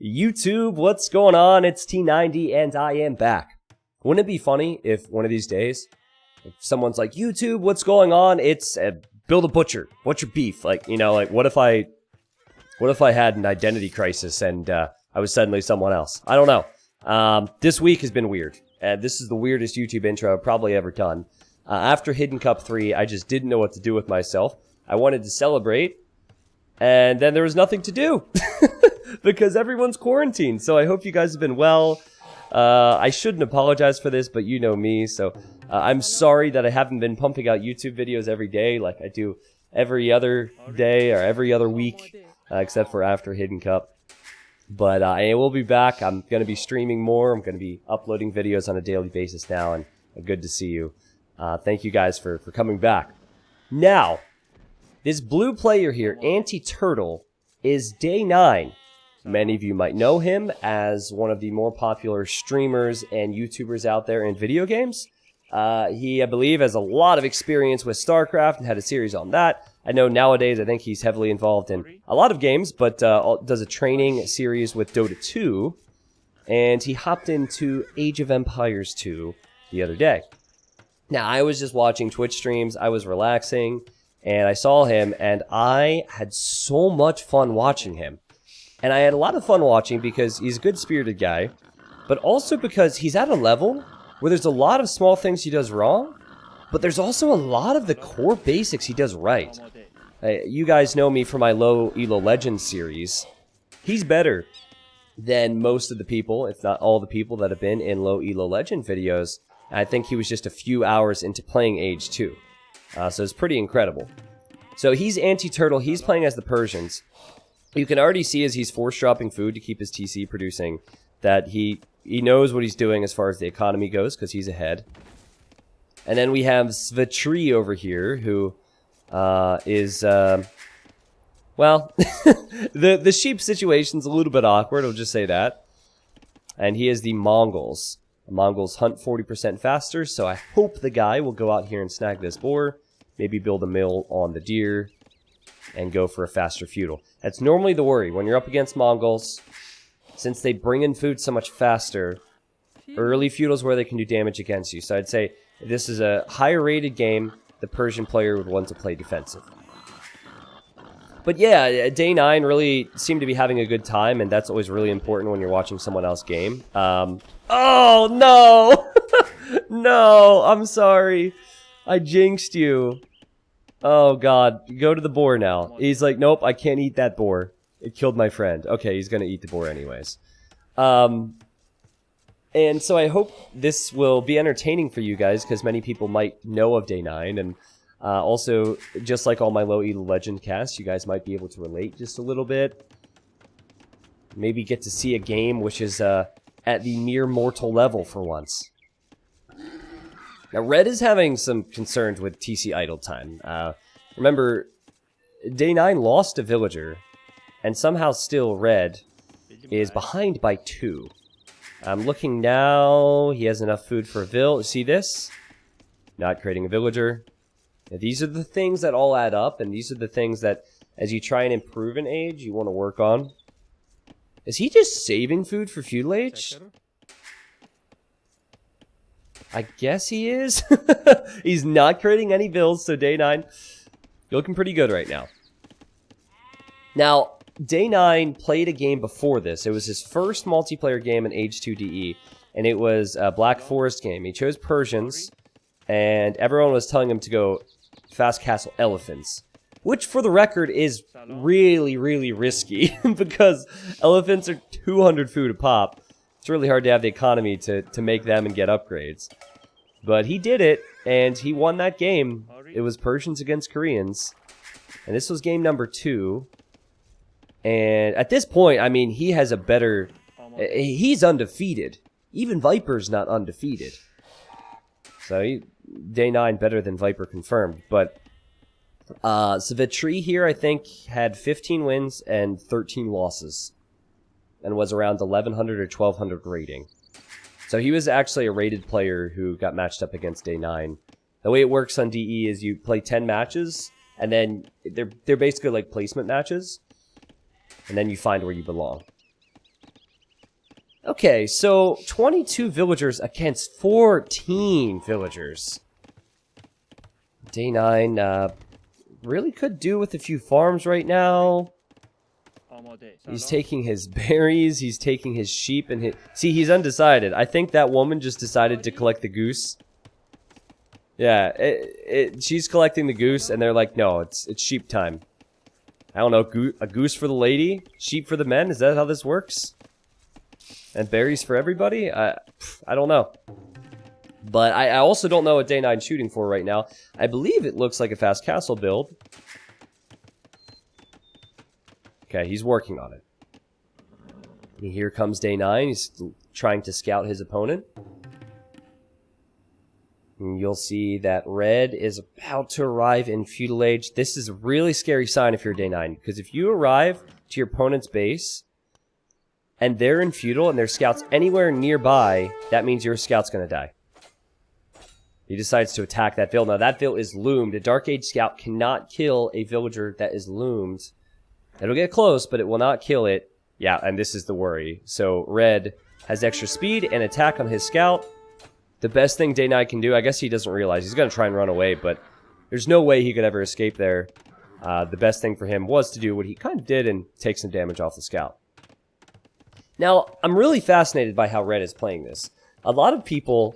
YouTube, what's going on? It's T90 and I am back. Wouldn't it be funny if one of these days, if someone's like, YouTube, what's going on? It's Bill the Butcher. What's your beef? Like, you know, like what if I had an identity crisis and I was suddenly someone else? I don't know. This week has been weird. This is the weirdest YouTube intro I've probably ever done. After Hidden Cup 3, I just didn't know what to do with myself. I wanted to celebrate, and then there was nothing to do. Because everyone's quarantined, so I hope you guys have been well. I shouldn't apologize for this, but you know me, so I'm sorry that I haven't been pumping out YouTube videos every day like I do every other day or every other week, except for after Hidden Cup. But I will be back. I'm going to be streaming more. I'm going to be uploading videos on a daily basis now, and good to see you. Thank you guys for coming back. Now, this blue player here, Anti-Turtle, is Day9. Many of you might know him as one of the more popular streamers and YouTubers out there in video games. He, I believe, has a lot of experience with StarCraft and had a series on that. I know nowadays I think he's heavily involved in a lot of games, but does a training series with Dota 2. And he hopped into Age of Empires 2 the other day. Now, I was just watching Twitch streams. I was relaxing, and I saw him, and I had so much fun watching him. And I had a lot of fun watching because he's a good-spirited guy, but also because he's at a level where there's a lot of small things he does wrong, but there's also a lot of the core basics he does right. You guys know me for my low Elo Legends series. He's better than most of the people, if not all the people that have been in low Elo Legend videos. I think he was just a few hours into playing Age 2. So it's pretty incredible. So he's Anti-Turtle, he's playing as the Persians. You can already see as he's force-dropping food to keep his TC producing that he knows what he's doing as far as the economy goes, because he's ahead. And then we have Svetri over here, who is, well, the sheep situation's a little bit awkward, I'll just say that. And he is the Mongols. The Mongols hunt 40% faster, so I hope the guy will go out here and snag this boar, maybe build a mill on the deer, and go for a faster feudal. That's normally the worry. When you're up against Mongols, since they bring in food so much faster, early feudals where they can do damage against you. So I'd say if this is a higher rated game, the Persian player would want to play defensive. But yeah, Day9 really seemed to be having a good time, and that's always really important when you're watching someone else game. Oh, no! No, I'm sorry. I jinxed you. Oh, God. Go to the boar now. He's like, nope, I can't eat that boar. It killed my friend. Okay, he's going to eat the boar anyways. And so I hope this will be entertaining for you guys, because many people might know of Day9. And also, just like all my low Elo Legend casts, you guys might be able to relate just a little bit. Maybe get to see a game which is at the near mortal level for once. Now, Red is having some concerns with TC idle time. Remember, Day9 lost a villager, and somehow still Red is behind by 2. I'm looking now, he has enough food for a village. See this? Not creating a villager. Now, these are the things that all add up, and these are the things that, as you try and improve in Age, you want to work on. Is he just saving food for Feudal Age? I guess he is. He's not creating any builds, so Day9, you're looking pretty good right now. Now, Day9 played a game before this. It was his first multiplayer game in Age 2 DE, and it was a Black Forest game. He chose Persians, and everyone was telling him to go Fast Castle Elephants, which, for the record, is really, really risky, because elephants are 200 food a pop. It's really hard to have the economy to make them and get upgrades. But he did it, and he won that game. It was Persians against Koreans. And this was game number 2. And at this point, I mean, he has a better... He's undefeated. Even Viper's not undefeated. So, Day9 better than Viper confirmed. But Savitri here, I think, had 15 wins and 13 losses. And was around 1100 or 1200 rating. So he was actually a rated player who got matched up against Day9. The way it works on DE is you play 10 matches, and then they're basically like placement matches, and then you find where you belong. Okay, so 22 villagers against 14 villagers. Day9 really could do with a few farms right now. He's taking his berries, he's taking his sheep, and his... See, he's undecided. I think that woman just decided to collect the goose. Yeah, she's collecting the goose, and they're like, no, it's sheep time. I don't know, a goose for the lady, sheep for the men? Is that how this works? And berries for everybody? I don't know. But I also don't know what Day9's shooting for right now. I believe it looks like a fast castle build. Okay, he's working on it. And here comes Day9. He's trying to scout his opponent. And you'll see that red is about to arrive in Feudal Age. This is a really scary sign if you're Day9. Because if you arrive to your opponent's base, and they're in Feudal, and their scout's anywhere nearby, that means your scout's going to die. He decides to attack that ville. Now, that ville is loomed. A Dark Age scout cannot kill a villager that is loomed. It'll get close, but it will not kill it. Yeah, and this is the worry. So, red has extra speed and attack on his scout. The best thing Day9 can do, I guess he doesn't realize. He's going to try and run away, but there's no way he could ever escape there. The best thing for him was to do what he kind of did and take some damage off the scout. Now, I'm really fascinated by how red is playing this. A lot of people,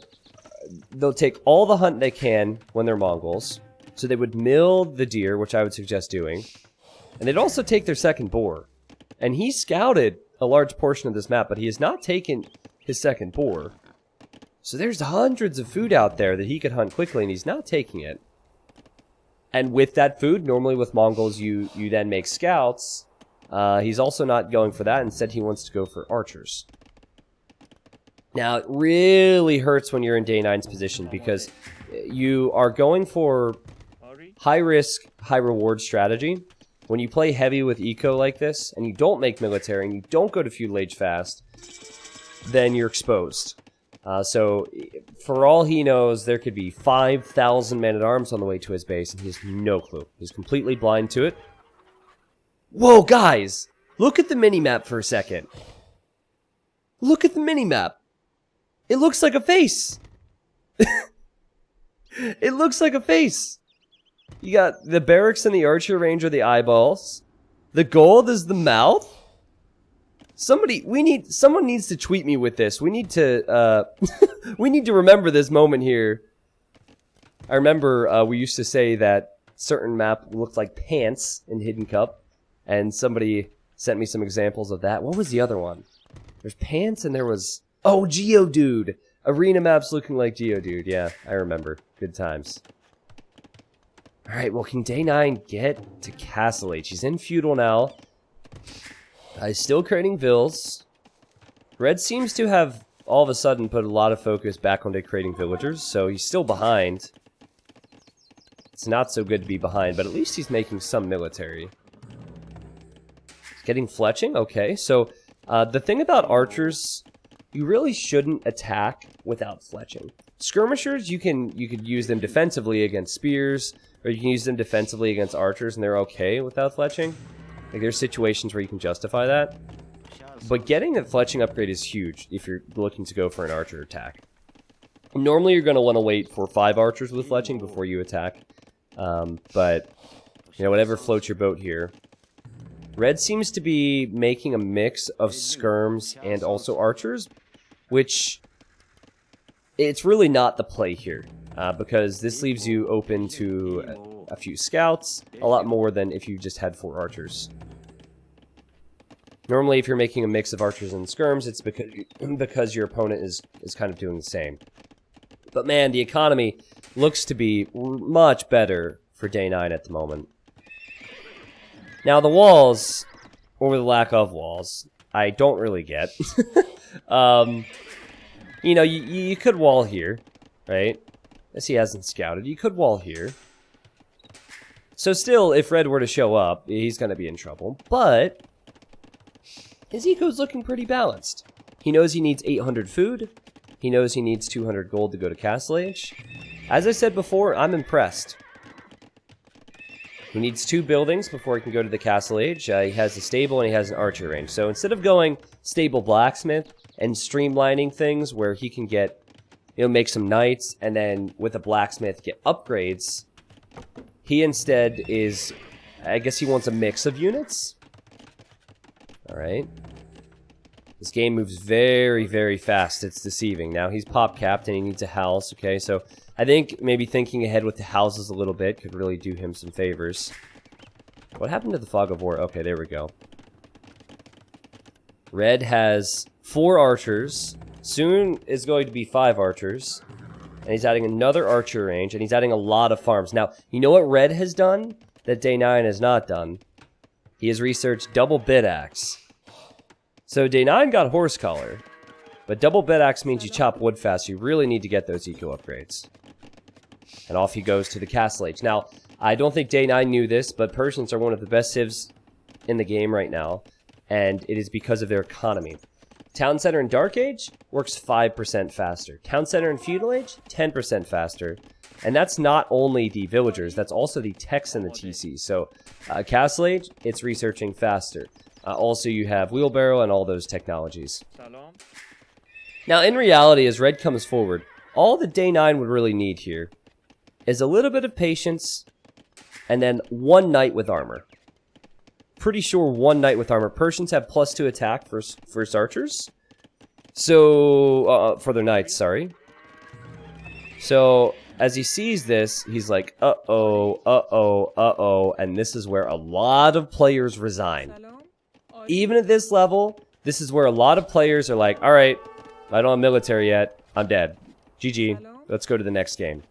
they'll take all the hunt they can when they're Mongols. So they would mill the deer, which I would suggest doing. And they'd also take their second boar. And he scouted a large portion of this map, but he has not taken his second boar. So there's hundreds of food out there that he could hunt quickly, and he's not taking it. And with that food, normally with Mongols, you then make scouts. He's also not going for that. Instead, he wants to go for archers. Now, it really hurts when you're in Day9's position, because you are going for high-risk, high-reward strategy. When you play heavy with eco like this, and you don't make military, and you don't go to Feudal Age fast, then you're exposed. So, for all he knows, there could be 5,000 men-at-arms on the way to his base, and he has no clue. He's completely blind to it. Whoa, guys! Look at the mini-map for a second. Look at the mini-map. It looks like a face. It looks like a face. You got the barracks and the archer range are the eyeballs. The gold is the mouth. Someone needs to tweet me with this. We need to, we need to remember this moment here. I remember, we used to say that certain map looked like pants in Hidden Cup. And somebody sent me some examples of that. What was the other one? There's pants and there was... Oh, Geodude! Arena maps looking like Geodude. Yeah, I remember. Good times. Alright, well, can Day9 get to Castle Age? He's in Feudal now. He's still creating vills. Red seems to have, all of a sudden, put a lot of focus back onto creating villagers, so he's still behind. It's not so good to be behind, but at least he's making some military. Getting fletching? Okay, so the thing about archers, you really shouldn't attack without fletching. Skirmishers, you could use them defensively against spears, or you can use them defensively against archers, and they're okay without fletching. Like, there's situations where you can justify that. But getting a fletching upgrade is huge if you're looking to go for an archer attack. Normally, you're going to want to wait for 5 archers with fletching before you attack. But, you know, whatever floats your boat here. Red seems to be making a mix of skirms and also archers, which it's really not the play here, because this leaves you open to a few scouts, a lot more than if you just had 4 archers. Normally, if you're making a mix of archers and skirms, it's because your opponent is kind of doing the same. But man, the economy looks to be much better for Day9 at the moment. Now, the walls, or the lack of walls, I don't really get. You know, you could wall here, right? As he hasn't scouted, you could wall here. So still, if Red were to show up, he's going to be in trouble. But his eco's looking pretty balanced. He knows he needs 800 food. He knows he needs 200 gold to go to Castle Age. As I said before, I'm impressed. He needs 2 buildings before he can go to the castle age. He has a stable and he has an archer range. So instead of going stable blacksmith and streamlining things where he can get, make some knights and then with a blacksmith get upgrades, he instead is, I guess he wants a mix of units. Alright. This game moves very, very fast. It's deceiving. Now he's pop capped and he needs a house. Okay, so I think maybe thinking ahead with the houses a little bit could really do him some favors. What happened to the fog of war? Okay, there we go. Red has 4 archers. Soon is going to be 5 archers. And he's adding another archer range. And he's adding a lot of farms. Now, you know what Red has done that Day9 has not done? He has researched double bit axe. So Day9 got horse collar. But double bit axe means you chop wood fast. You really need to get those eco upgrades. And off he goes to the castle age. Now, I don't think Day9 knew this, but Persians are one of the best civs in the game right now. And it is because of their economy. Town Center in Dark Age works 5% faster. Town Center in Feudal Age, 10% faster. And that's not only the villagers, that's also the techs and the TC. So, Castle Age, it's researching faster. Also, you have Wheelbarrow and all those technologies. Now, in reality, as Red comes forward, all that Day9 would really need here is a little bit of patience and then 1 knight with armor. Pretty sure 1 knight with armor. Persians have +2 attack for archers. So, for their knights, sorry. So, as he sees this, he's like, uh-oh, uh-oh, uh-oh, and this is where a lot of players resign. Even at this level, this is where a lot of players are like, alright, I don't have military yet, I'm dead. GG, let's go to the next game.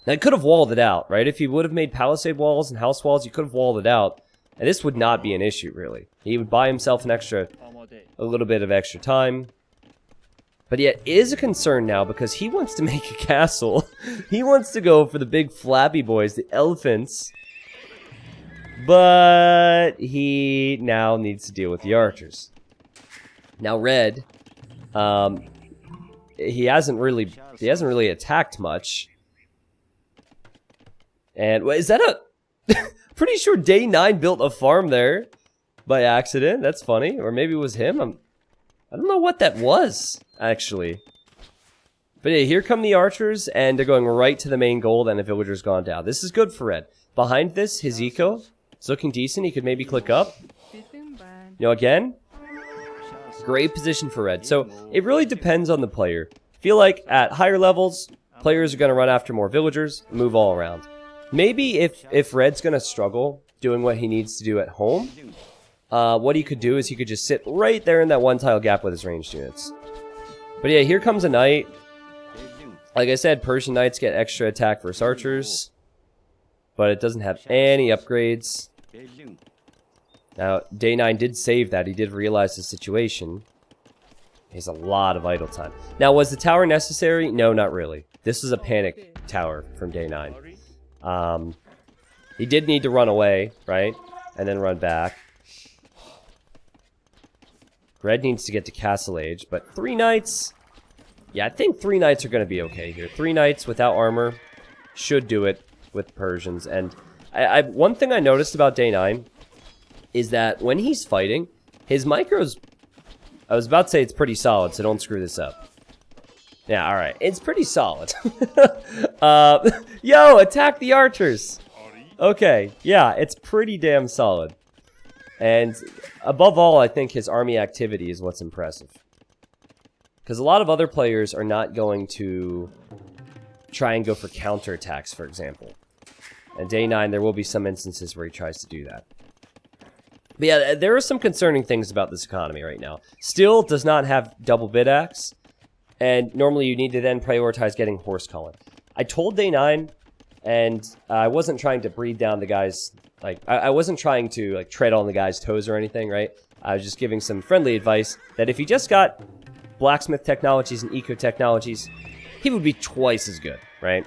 Now, he could have walled it out, right? If he would have made palisade walls and house walls, you could have walled it out. And this would not be an issue, really. He would buy himself a little bit of extra time. But yet, it is a concern now because he wants to make a castle. He wants to go for the big flappy boys, the elephants. But he now needs to deal with the archers. Now, Red, he hasn't really attacked much. And what is that a? Pretty sure Day9 built a farm there by accident. That's funny, or maybe it was him. I don't know what that was actually. But yeah, here come the archers, and they're going right to the main gold, and the villager's gone down. This is good for Red. Behind this, his eco is looking decent. He could maybe click up. Again, great position for Red. So it really depends on the player. I feel like at higher levels, players are going to run after more villagers, move all around. Maybe if Red's going to struggle doing what he needs to do at home, what he could do is he could just sit right there in that 1 tile gap with his ranged units. But yeah, here comes a knight. Like I said, Persian knights get extra attack versus archers. But it doesn't have any upgrades. Now, Day9 did save that. He did realize the situation. He has a lot of idle time. Now, was the tower necessary? No, not really. This is a panic tower from Day9. He did need to run away, right? And then run back. Red needs to get to Castle Age, but 3 knights... Yeah, I think 3 knights are going to be okay here. 3 knights without armor should do it with Persians. And one thing I noticed about Day9 is that when he's fighting, his micros... I was about to say it's pretty solid, so don't screw this up. Yeah, alright. It's pretty solid. Yo, attack the archers! Okay, yeah, it's pretty damn solid. And above all, I think his army activity is what's impressive. Because a lot of other players are not going to try and go for counterattacks, for example. And Day9, there will be some instances where he tries to do that. But yeah, there are some concerning things about this economy right now. Still does not have double bid axe. And normally you need to then prioritize getting horse collar. I told Day9, and I wasn't trying to breathe down the guys, like, I wasn't trying to, like, tread on the guy's toes or anything, right? I was just giving some friendly advice that if he just got blacksmith technologies and eco technologies, he would be twice as good, right?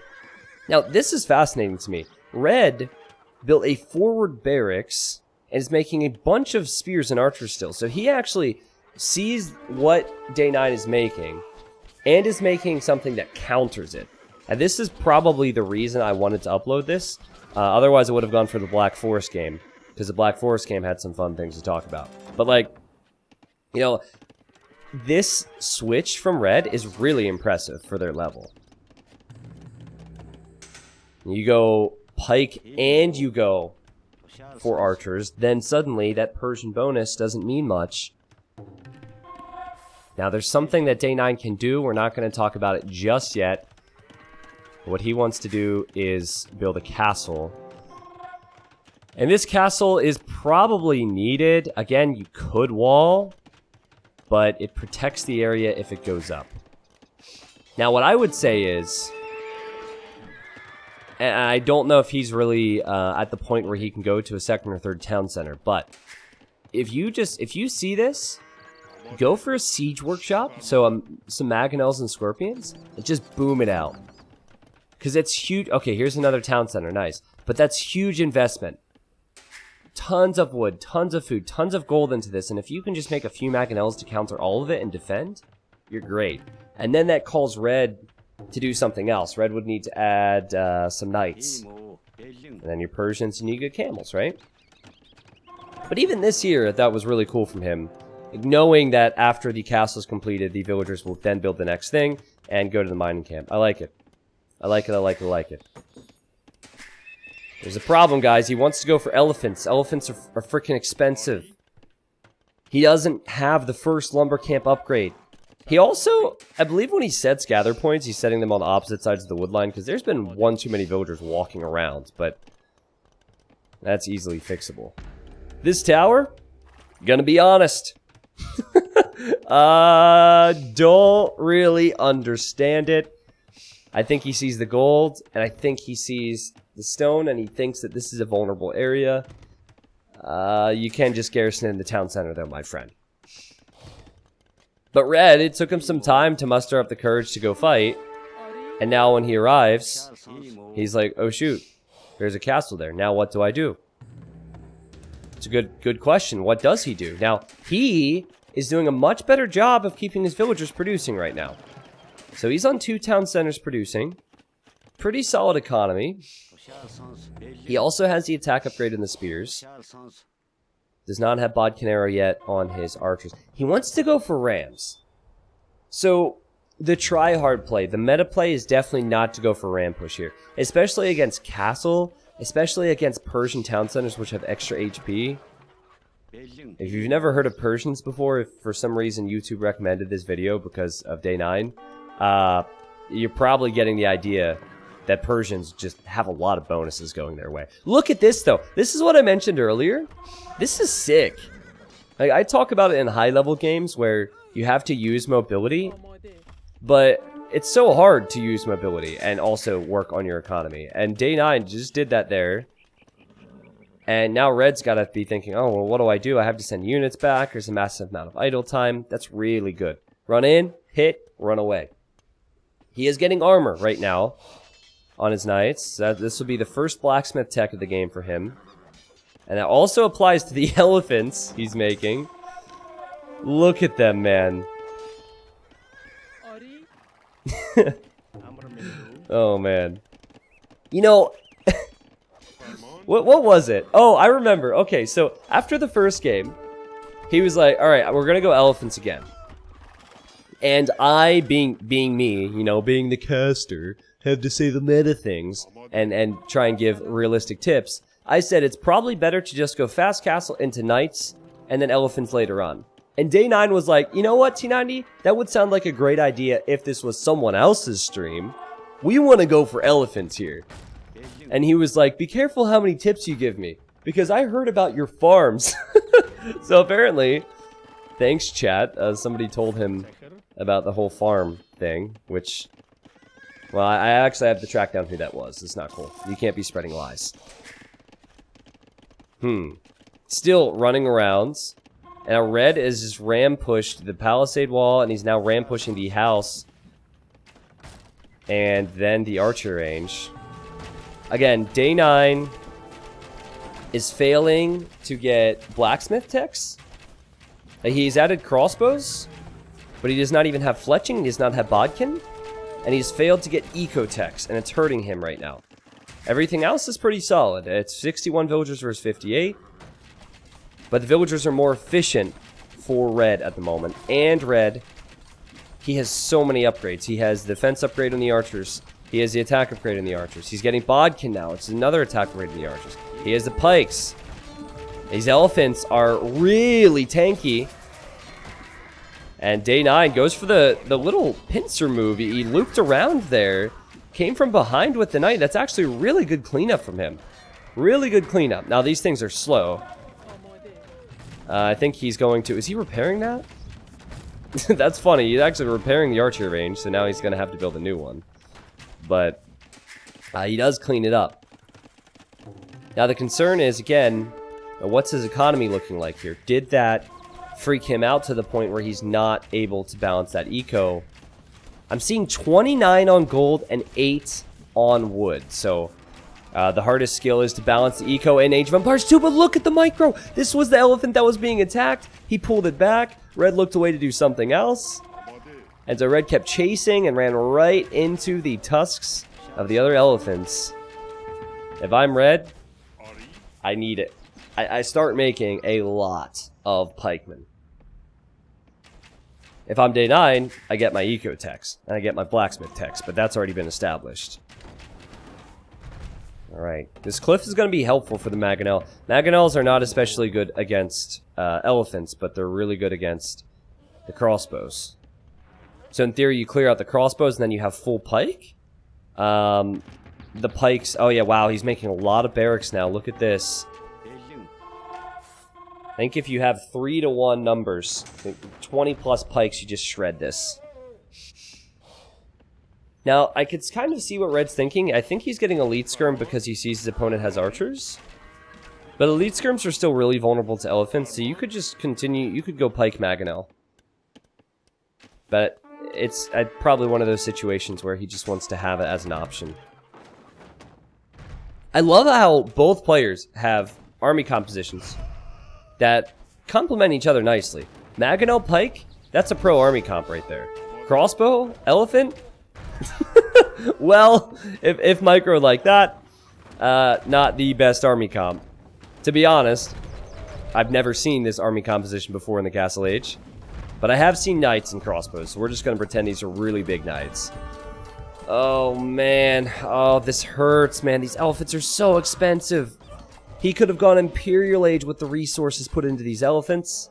Now, this is fascinating to me. Red built a forward barracks and is making a bunch of spears and archers still. So he actually sees what Day9 is making and is making something that counters it. And this is probably the reason I wanted to upload this, Otherwise, I would have gone for the Black Forest game, because the Black Forest game had some fun things to talk about. But, like, you know, this switch from Red is really impressive for their level. You go Pike and you go for archers, then suddenly that Persian bonus doesn't mean much. Now, there's something that Day9 can do. We're not going to talk about it just yet. What he wants to do is build a castle. And this castle is probably needed. Again, you could wall, but it protects the area if it goes up. Now, what I would say is, and I don't know if he's really at the point where he can go to a second or third town center, but if you see this, go for a siege workshop, so some mangonels and scorpions, and just boom it out. Because it's huge. Okay, here's another town center, nice. But that's huge investment. Tons of wood, tons of food, tons of gold into this, and if you can just make a few mangonels to counter all of it and defend, you're great. And then that calls Red to do something else. Red would need to add some knights. And then your Persians, you need good camels, right? But even this year, that was really cool from him. Knowing that after the castle is completed, the villagers will then build the next thing and go to the mining camp. I like it. I like it, I like it, I like it. There's a problem, guys. He wants to go for elephants. Elephants are freaking expensive. He doesn't have the first lumber camp upgrade. He also, I believe when he sets gather points, he's setting them on the opposite sides of the wood line, because there's been one too many villagers walking around, but that's easily fixable. This tower, gonna be honest, don't really understand it. I think he sees the gold, and I think he sees the stone, and he thinks that this is a vulnerable area. You can just garrison in the town center, though, my friend. But Red, it took him some time to muster up the courage to go fight, and now when he arrives, he's like, oh shoot, there's a castle there. Now what do I do? It's a good question. What does he do? Now, he is doing a much better job of keeping his villagers producing right now. So he's on 2 town centers producing. Pretty solid economy. He also has the attack upgrade in the spears. Does not have Bodkin arrow yet on his archers. He wants to go for rams. So the try-hard play, the meta play is definitely not to go for ram push here. Especially against castle, especially against Persian town centers which have extra HP. If you've never heard of Persians before, if for some reason YouTube recommended this video because of Day9, you're probably getting the idea that Persians just have a lot of bonuses going their way. Look at this, though. This is what I mentioned earlier. This is sick. Like, I talk about it in high-level games where you have to use mobility, but it's so hard to use mobility and also work on your economy. And Day9 just did that there. And now Red's got to be thinking, oh, well, what do? I have to send units back. There's a massive amount of idle time. That's really good. Run in, hit, run away. He is getting armor right now on his knights. This will be the first blacksmith tech of the game for him. And that also applies to the elephants he's making. Look at them, man. Oh, man. You know, what was it? Oh, I remember. Okay, so after the first game, he was like, all right, we're going to go elephants again. And I, being me, you know, being the caster, have to say the meta things and try and give realistic tips. I said it's probably better to just go fast castle into knights and then elephants later on. And Day9 was like, you know what, T90? That would sound like a great idea if this was someone else's stream. We want to go for elephants here. And he was like, be careful how many tips you give me, because I heard about your farms. So apparently, thanks chat, somebody told him about the whole farm thing, which, well, I actually have to track down who that was. It's not cool. You can't be spreading lies. Still running around. And now Red is just ram pushed the palisade wall, and he's now ram pushing the house. And then the archer range. Again, Day9 is failing to get blacksmith techs. He's added crossbows, but he does not even have fletching, he does not have bodkin, and he's failed to get eco techs, and it's hurting him right now. Everything else is pretty solid. It's 61 villagers versus 58. But the villagers are more efficient for red at the moment. And red, he has so many upgrades. He has the defense upgrade on the archers. He has the attack upgrade on the archers. He's getting bodkin now. It's another attack upgrade on the archers. He has the pikes. These elephants are really tanky. And Day9 goes for the little pincer move. He looped around there. Came from behind with the knight. That's actually really good cleanup from him. Really good cleanup. Now, these things are slow. I think he's going to... Is he repairing that? That's funny. He's actually repairing the archery range, so now he's going to have to build a new one. But he does clean it up. Now, the concern is, again, what's his economy looking like here? Did that freak him out to the point where he's not able to balance that eco? I'm seeing 29 on gold and 8 on wood. So the hardest skill is to balance the eco and Age of Empires 2. But look at the micro. This was the elephant that was being attacked. He pulled it back. Red looked away to do something else. And so Red kept chasing and ran right into the tusks of the other elephants. If I'm Red, I need it. I start making a lot of pikemen. If I'm Day9, I get my eco techs, and I get my blacksmith techs, but that's already been established. Alright, this cliff is going to be helpful for the Mangonel. Mangonels are not especially good against elephants, but they're really good against the crossbows. So in theory, you clear out the crossbows, and then you have full pike. The pikes, oh yeah, wow, he's making a lot of barracks now. Look at this. I think if you have 3-to-1 numbers, 20 plus pikes, you just shred this. Now, I could kind of see what Red's thinking. I think he's getting Elite Skirm because he sees his opponent has archers. But Elite Skirms are still really vulnerable to elephants, so you could just continue, you could go Pike Mangonel. But it's probably one of those situations where he just wants to have it as an option. I love how both players have army compositions that complement each other nicely. Mangonel Pike, that's a pro army comp right there. Crossbow, elephant. Well, if micro like that, not the best army comp. To be honest, I've never seen this army composition before in the Castle Age, but I have seen knights and crossbows, so we're just going to pretend these are really big knights. Oh man, oh this hurts, man. These elephants are so expensive. He could have gone Imperial Age with the resources put into these elephants.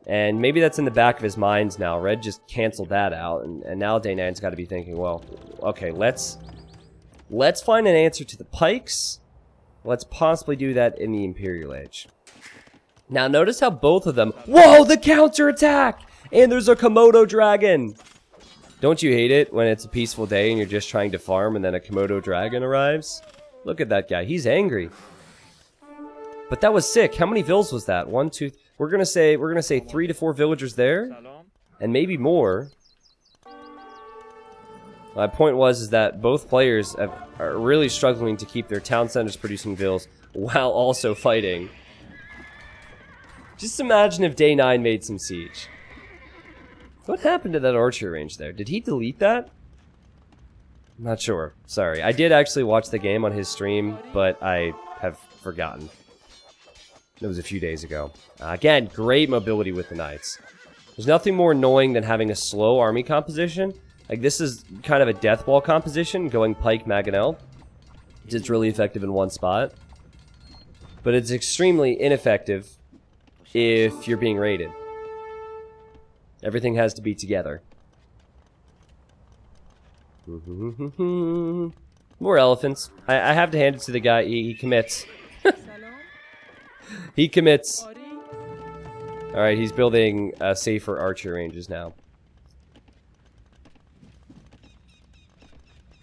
And maybe that's in the back of his mind now. Red just canceled that out. And now Day9's got to be thinking, well, okay, let's find an answer to the pikes. Let's possibly do that in the Imperial Age. Now, notice how both of them... Whoa, the counterattack! And there's a Komodo dragon! Don't you hate it when it's a peaceful day and you're just trying to farm and then a Komodo dragon arrives? Look at that guy. He's angry. But that was sick. How many vills was that? 1, 2... We're gonna say 3 to 4 villagers there, and maybe more. My point is that both players are really struggling to keep their town centers producing vills while also fighting. Just imagine if Day9 made some siege. What happened to that archer range there? Did he delete that? I'm not sure. Sorry. I did actually watch the game on his stream, but I have forgotten. It was a few days ago. Again, great mobility with the knights. There's nothing more annoying than having a slow army composition. Like, this is kind of a death wall composition, going Pike Mangonel. It's really effective in one spot. But it's extremely ineffective if you're being raided. Everything has to be together. More elephants. I have to hand it to the guy. He commits. He commits. Alright, he's building safer archer ranges now.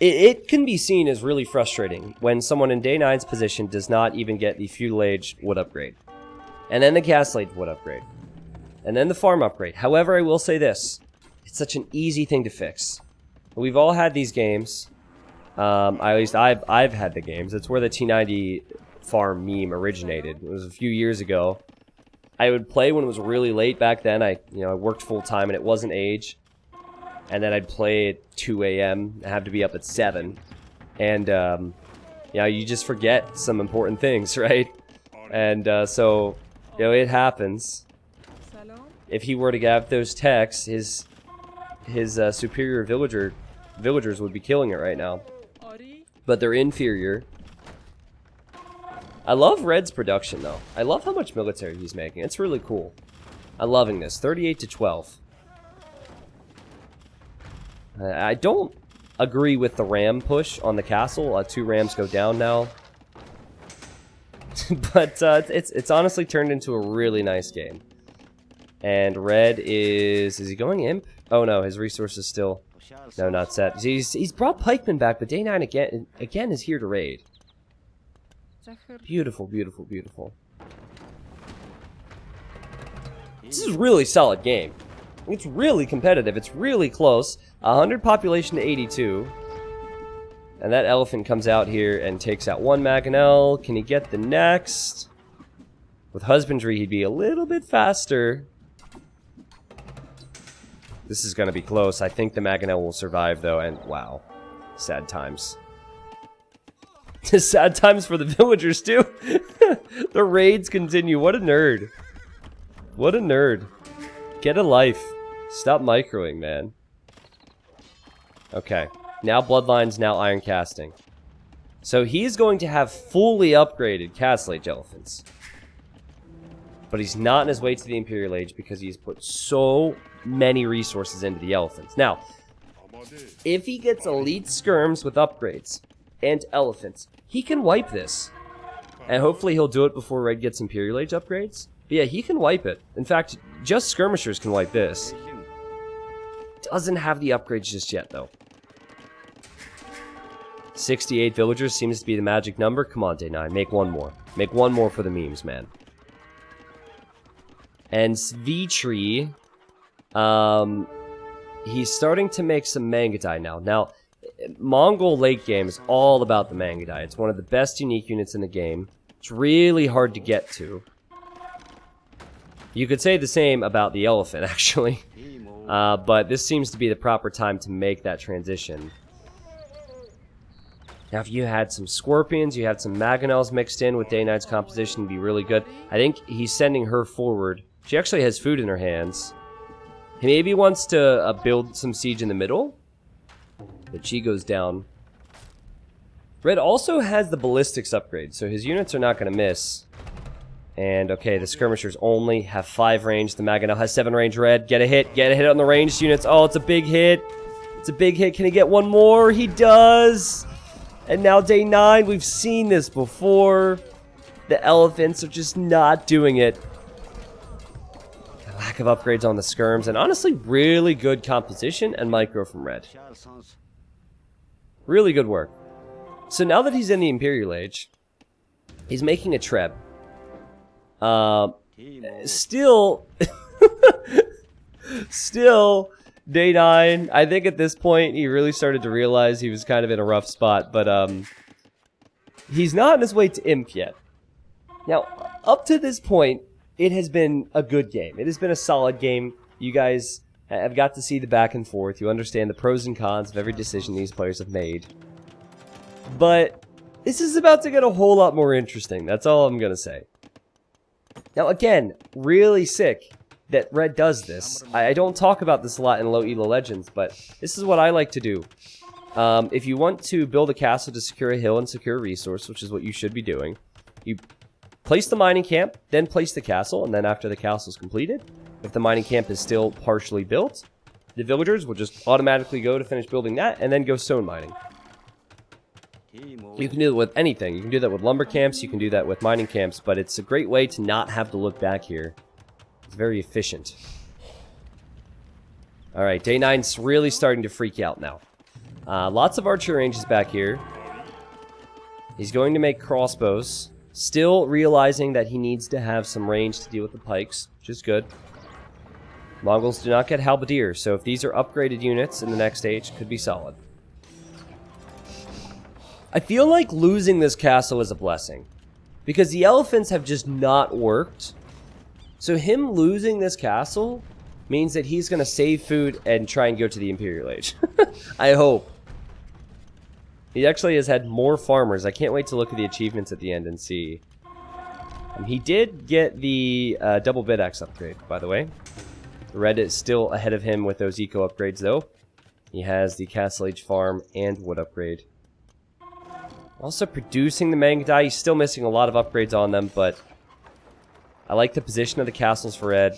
It can be seen as really frustrating when someone in Day9's position does not even get the feudal age wood upgrade. And then the castle age wood upgrade. And then the farm upgrade. However, I will say this. It's such an easy thing to fix. We've all had these games. At least I've had the games. It's where the T90 farm meme originated. It was a few years ago. I would play when it was really late back then. I worked full time and it wasn't age. And then I'd play at 2 a.m. I have to be up at 7. And, you know, you just forget some important things, right? And, so, you know, it happens. If he were to have those techs, his superior villagers would be killing it right now. But they're inferior. I love Red's production, though. I love how much military he's making. It's really cool. I'm loving this. 38 to 12. I don't agree with the ram push on the castle. 2 rams go down now. But it's honestly turned into a really nice game. And Red is he going imp? Oh no, his resources still not set. He's brought pikemen back, but Day9 again is here to raid. Beautiful, beautiful, beautiful. This is a really solid game. It's really competitive. It's really close. 100 population to 82. And that elephant comes out here and takes out 1 Mangonel. Can he get the next? With husbandry, he'd be a little bit faster. This is going to be close. I think the Mangonel will survive, though. And wow. Sad times. Sad times for the villagers, too. The raids continue. What a nerd. What a nerd. Get a life. Stop microing, man. Okay. Now Bloodlines, now Iron Casting. So he's going to have fully upgraded Castle Age elephants. But he's not on his way to the Imperial Age because he's put so many resources into the elephants. Now, if he gets elite skirms with upgrades and elephants, he can wipe this. And hopefully he'll do it before Red gets Imperial Age upgrades. But yeah, he can wipe it. In fact, just skirmishers can wipe this. Doesn't have the upgrades just yet, though. 68 villagers seems to be the magic number. Come on, Day9, make one more. Make one more for the memes, man. And Svitri, he's starting to make some Mangadai now. Now, Mongol late game is all about the Mangadai. It's one of the best unique units in the game. It's really hard to get to. You could say the same about the elephant, actually. But this seems to be the proper time to make that transition. Now, if you had some Scorpions, you had some Mangonels mixed in with Day9's composition, it'd be really good. I think he's sending her forward. She actually has food in her hands. He maybe wants to build some siege in the middle. But she goes down. Red also has the ballistics upgrade, so his units are not going to miss. And, okay, the skirmishers only have 5 range. The Mangonel has 7 range. Red, get a hit on the ranged units. Oh, it's a big hit. It's a big hit. Can he get one more? He does. And now Day9, we've seen this before. The elephants are just not doing it. Lack of upgrades on the skirms, and honestly, really good composition and micro from Red. Really good work. So now that he's in the Imperial Age, he's making a Treb. Still, Day9, I think at this point he really started to realize he was kind of in a rough spot, but he's not on his way to Imp yet. Now, up to this point, it has been a good game. It has been a solid game. You guys have got to see the back and forth. You understand the pros and cons of every decision these players have made. But this is about to get a whole lot more interesting. That's all I'm going to say. Now, again, really sick that Red does this. I don't talk about this a lot in Low Elo Legends, but this is what I like to do. If you want to build a castle to secure a hill and secure a resource, which is what you should be doing, you place the mining camp, then place the castle, and then after the castle is completed, if the mining camp is still partially built, the villagers will just automatically go to finish building that, and then go stone mining. You can do that with anything. You can do that with lumber camps, you can do that with mining camps, but it's a great way to not have to look back here. It's very efficient. Alright, Day9's really starting to freak out now. Lots of archer ranges back here. He's going to make crossbows. Still realizing that he needs to have some range to deal with the pikes, which is good. Mongols do not get halberdiers, so if these are upgraded units in the next stage, could be solid. I feel like losing this castle is a blessing, because the elephants have just not worked. So him losing this castle means that he's going to save food and try and go to the Imperial Age. I hope. He actually has had more farmers. I can't wait to look at the achievements at the end and see. He did get the double bid axe upgrade, by the way. Red is still ahead of him with those eco upgrades, though. He has the Castle Age farm and wood upgrade. Also producing the manga dye. He's still missing a lot of upgrades on them, but I like the position of the castles for Red.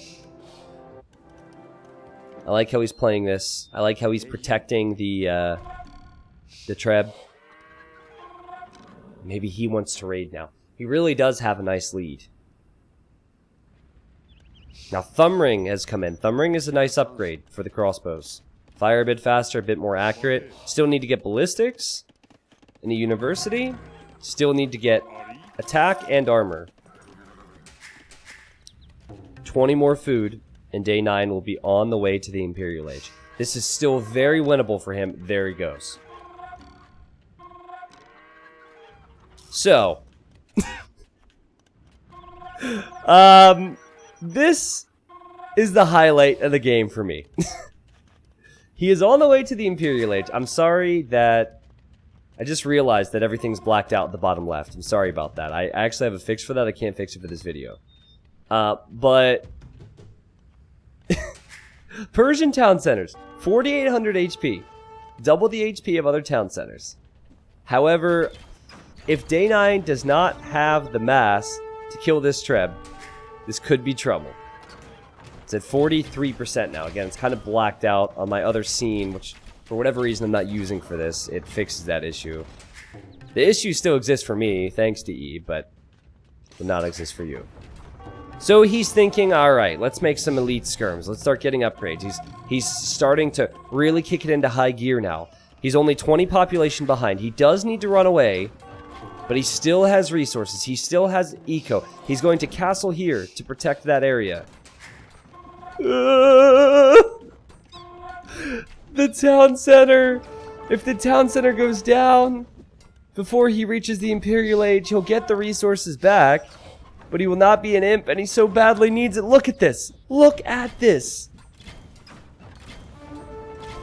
I like how he's playing this. I like how he's protecting the Treb. Maybe he wants to raid now. He really does have a nice lead. Now Thumbring has come in. Thumbring is a nice upgrade for the crossbows. Fire a bit faster, a bit more accurate. Still need to get ballistics in the university. Still need to get attack and armor. 20 more food, and Day 9 will be on the way to the Imperial Age. This is still very winnable for him. There he goes. So, this is the highlight of the game for me. He is on the way to the Imperial Age. I'm sorry that I just realized that everything's blacked out at the bottom left. I'm sorry about that. I actually have a fix for that. I can't fix it for this video. But Persian town centers, 4,800 HP, double the HP of other town centers. However, if Day 9 does not have the mass to kill this Treb, this could be trouble. It's at 43% now. Again, it's kind of blacked out on my other scene, which for whatever reason I'm not using for this. It fixes that issue. The issue still exists for me, thanks to E, but will not exist for you. So he's thinking, alright, let's make some elite skirms. Let's start getting upgrades. He's starting to really kick it into high gear now. He's only 20 population behind. He does need to run away, but he still has resources. He still has eco. He's going to castle here to protect that area. The town center. If the town center goes down before he reaches the Imperial Age, he'll get the resources back, but he will not be an imp, and he so badly needs it. Look at this. Look at this.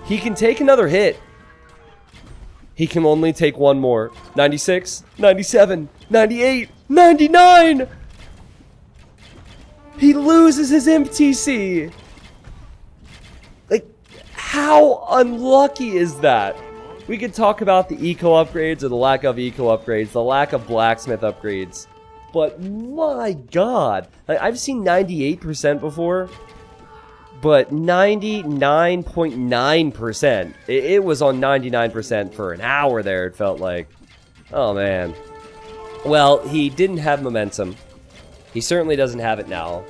He can take another hit. He can only take one more. 96, 97, 98, 99! He loses his imp TC! Like, how unlucky is that? We could talk about the eco upgrades or the lack of eco upgrades, the lack of blacksmith upgrades. But my god! Like, I've seen 98% before, but 99.9%. It was on 99% for an hour there, it felt like. Oh, man. Well, he didn't have momentum. He certainly doesn't have it now.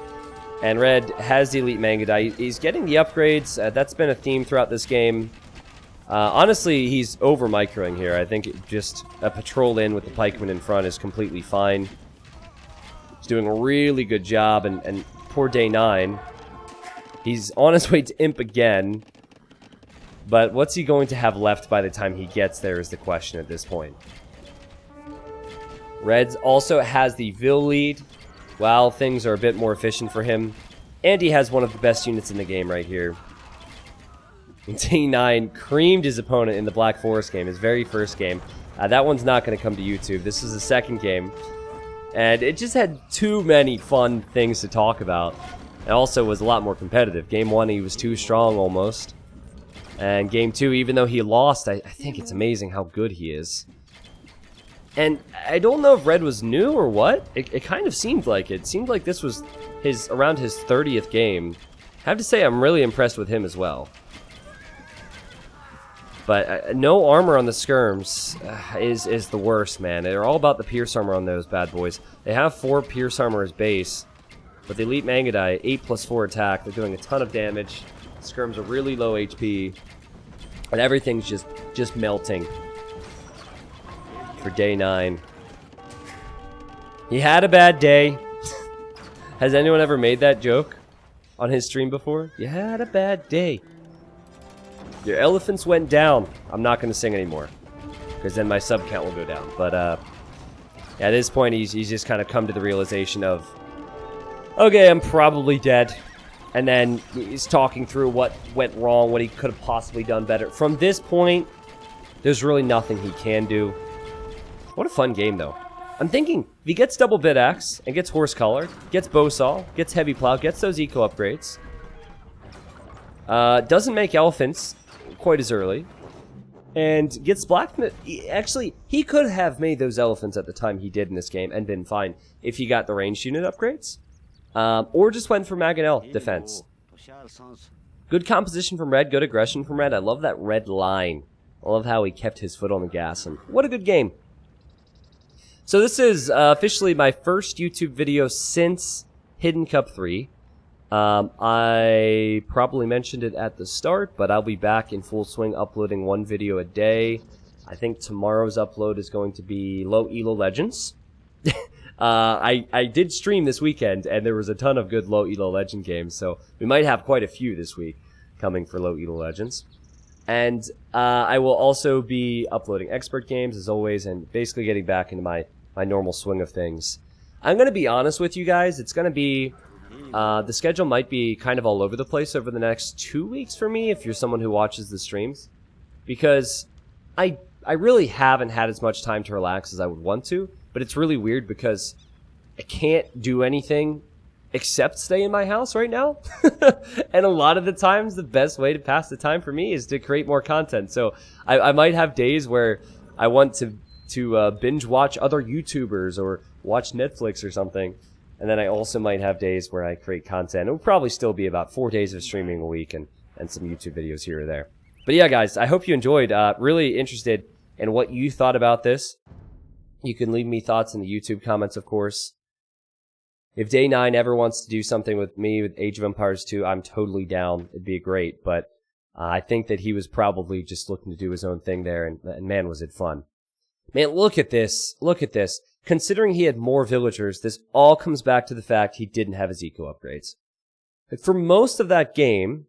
And Red has the elite manga dye. He's getting the upgrades. That's been a theme throughout this game. Honestly, he's over-microing here. I think just a patrol in with the pikeman in front is completely fine. He's doing a really good job, and poor Day 9. He's on his way to imp again, but what's he going to have left by the time he gets there is the question at this point. Reds also has the Vil lead, while things are a bit more efficient for him, and he has one of the best units in the game right here. Day 9 creamed his opponent in the Black Forest game, his very first game. That one's not going to come to YouTube. This is the second game, and it just had too many fun things to talk about. It also was a lot more competitive. Game 1, he was too strong almost. And Game 2, even though he lost, I think it's amazing how good he is. And I don't know if Red was new or what. It kind of seemed like it. It seemed like this was around his 30th game. I have to say I'm really impressed with him as well. But no armor on the skirms is the worst, man. They're all about the pierce armor on those bad boys. They have 4 pierce armor as base. But the elite manga dye, 8+4 attack, they're doing a ton of damage. Skirms are really low HP. And everything's just melting for Day 9. He had a bad day. Has anyone ever made that joke on his stream before? You had a bad day. Your elephants went down. I'm not going to sing anymore, because then my sub count will go down. But at this point, he's just kind of come to the realization of, okay, I'm probably dead. And then he's talking through what went wrong, what he could have possibly done better. From this point, There's really nothing he can do. What a fun game, though. I'm thinking, if he gets double bit axe, and gets horse collar, gets bow saw, gets heavy plow, gets those eco upgrades, doesn't make elephants quite as early, and gets blacksmith. Actually, he could have made those elephants at the time he did in this game and been fine if he got the ranged unit upgrades, or just went for Mangonel defense. Good composition from Red, good aggression from Red. I love that red line. I love how he kept his foot on the gas, and what a good game. So this is officially my first YouTube video since Hidden Cup 3. I probably mentioned it at the start, but I'll be back in full swing uploading one video a day. I think tomorrow's upload is going to be Low Elo Legends. I did stream this weekend, and there was a ton of good Low Elo Legend games, so we might have quite a few this week coming for Low Elo Legends. And I will also be uploading expert games, as always, and basically getting back into my normal swing of things. I'm going to be honest with you guys, it's going to be... the schedule might be kind of all over the place over the next 2 weeks for me, if you're someone who watches the streams. Because I really haven't had as much time to relax as I would want to, but it's really weird because I can't do anything except stay in my house right now. And a lot of the times, the best way to pass the time for me is to create more content. So I might have days where I want to binge watch other YouTubers or watch Netflix or something. And then I also might have days where I create content. It will probably still be about 4 days of streaming a week and some YouTube videos here or there. But yeah, guys, I hope you enjoyed. Really interested in what you thought about this. You can leave me thoughts in the YouTube comments, of course. If Day9 ever wants to do something with me with Age of Empires 2, I'm totally down. It'd be great. But I think that he was probably just looking to do his own thing there. And man, was it fun. Man, look at this. Look at this. Considering he had more villagers, this all comes back to the fact he didn't have his eco upgrades. Like for most of that game,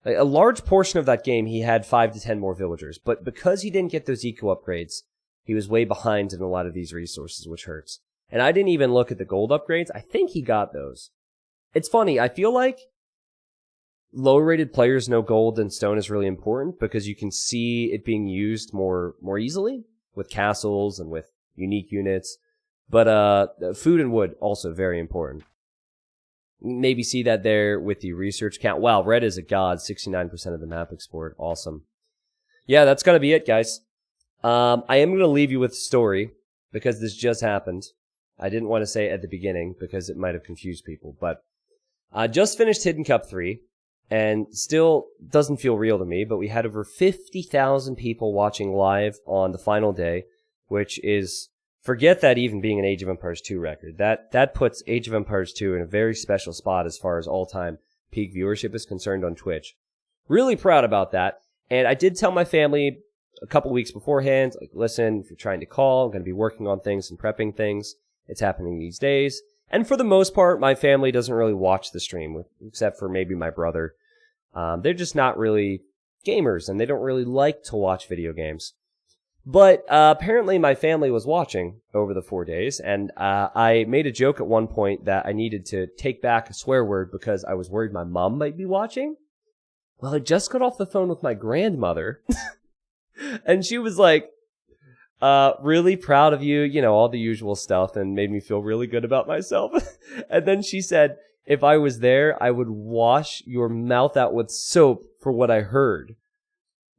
a large portion of that game, he had 5 to 10 more villagers. But because he didn't get those eco upgrades, he was way behind in a lot of these resources, which hurts. And I didn't even look at the gold upgrades. I think he got those. It's funny, I feel like low-rated players know gold and stone is really important because you can see it being used more easily with castles and with unique units. But food and wood, also very important. Maybe see that there with the research count. Wow, red is a god, 69% of the map explored. Awesome. Yeah, that's going to be it, guys. I am going to leave you with a story because this just happened. I didn't want to say it at the beginning because it might have confused people. But I just finished Hidden Cup 3. And still doesn't feel real to me, but we had over 50,000 people watching live on the final day, which is, forget that even being an Age of Empires 2 record. That puts Age of Empires 2 in a very special spot as far as all-time peak viewership is concerned on Twitch. Really proud about that. And I did tell my family a couple weeks beforehand, like, listen, if you're trying to call, I'm going to be working on things and prepping things. It's happening these days. And for the most part, my family doesn't really watch the stream, except for maybe my brother. They're just not really gamers, and they don't really like to watch video games. But apparently my family was watching over the 4 days, and I made a joke at one point that I needed to take back a swear word because I was worried my mom might be watching. Well, I just got off the phone with my grandmother, and she was like, really proud of you, you know, all the usual stuff, and made me feel really good about myself. And then she said, if I was there, I would wash your mouth out with soap for what I heard.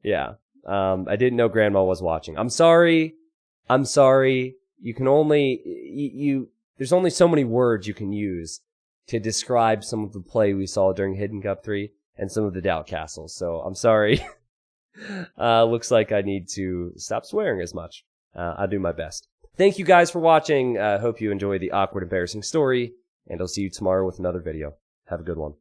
Yeah, I didn't know Grandma was watching. I'm sorry. I'm sorry. You can only, there's only so many words you can use to describe some of the play we saw during Hidden Cup 3 and some of the Doubt Castles. So I'm sorry. Looks like I need to stop swearing as much. I'll do my best. Thank you guys for watching. Hope you enjoy the awkward, embarrassing story, and I'll see you tomorrow with another video. Have a good one.